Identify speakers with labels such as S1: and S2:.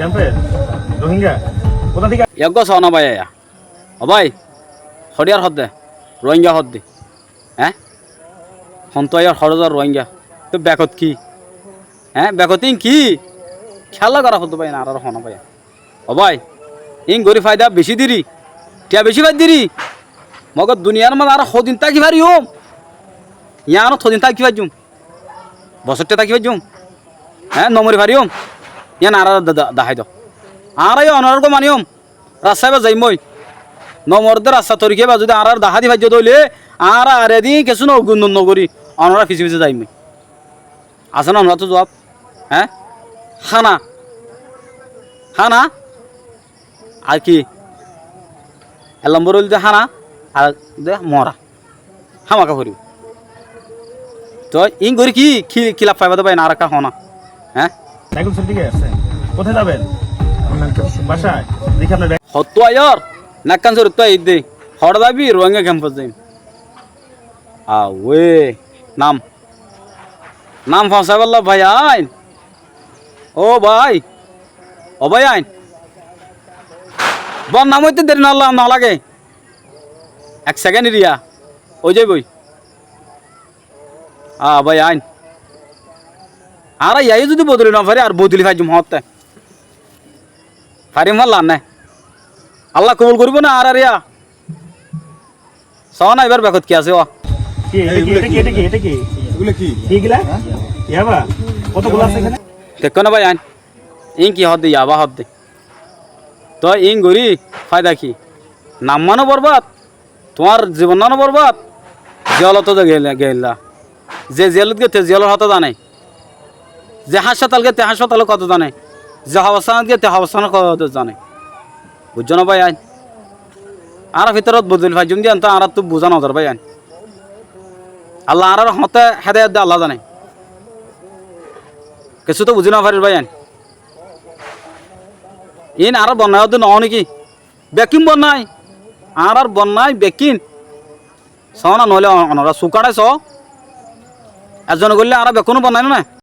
S1: ক্যাম্পে রোহিঙ্গা কোথা থেকে
S2: এক সনা ভাই আয়া ও ভাই হরিয়ার হদ্দে রোহিঙ্গা হদ্দে হ্যাঁ হন্তয়ার হরজার রোহিঙ্গা তো ব্যাকত কি হ্যাঁ ব্যাকতিং কি খেলা করা হতো ভাই না আর হনা ভাই ও ভাই ইং গরি ফায়দা বেশি দিরি টিয়া বেশি ফাই দিরি মগর দুনিয়ার মানে আর সদিন তাকি ভারি হোম ইয়ানো সদিন তাকি ভাজুম বছরটা তাকি ভাজুম হ্যাঁ নমরি ভারি হোম ইয়ান আর দাহাই দাও আর অনার্গ মানি হোম রাস্তায় বা যাই মই নমরদের রাস্তা তরিকে বা যদি আর দাহাদি ভাজ্য দইলে আর এদিন কিছু নগরী অনরা ফিসি ফিসে যাই মই আছে না আমরা তো জবাব হ্যাঁ খানা খানা আর কি এক নম্বর হইল যে হানা আর মরা হামাকা করিব তো ইং করি কি খিলাপ পাইবা তো পাই না আর একটা হনা হ্যাঁ
S1: নাইকুল স্যার দিকে আছে কোথায় যাবেন বাসায় দেখি আপনার
S2: হতো আয়র নাকান সর তো এই দে হড় দাবি রোহিঙ্গা ক্যাম্পাস যাই ওয়ে নাম নাম ফসাইবাল্লা ভাই আইন ও ভাই আইন বল নাম হইতে দেরি না লাগে এক সেকেন্ড এরিয়া ওই যাই বই ভাই আইন আর ইয়াই যদি বদলি না পারে আর বদলি ভাই হতে পারিম লান না আল্লাহ কবুল করবো না আর ইয়া সহ না এবার বেকত কি আছে ও দেখো না ভাই আইন ইং কি হদ ইয়াবা হদ তো ইং গরি ফায়দা কি নামানো বরবাদ তোমার জীবনানো বরবাদ জিয়ালত গেলা যে জেলত গে জিয়ালর হত জানে যে হাসপাতাল গে তে হাসপাতাল কত জানে যে অবস্থান গে তে অবস্থান কত জানে বুঝছো না ভাই আইন আর ভিতরত বদল ভাই জুম দিয়ে আর তো বোঝা নজর ভাই আইন আল্লাহ আর হতে হেদায়ত দে আল্লাহ জানে কিছু তো বুঝি না পারিস ভাই আইন ইন আর বন্যায় ন নাকি বেকিম বন্যায় আর বন্যায় বেকিন চ না নহলে অনরা চুকাড়াই চ এজন করলে আর বেকুনো বন্যায় না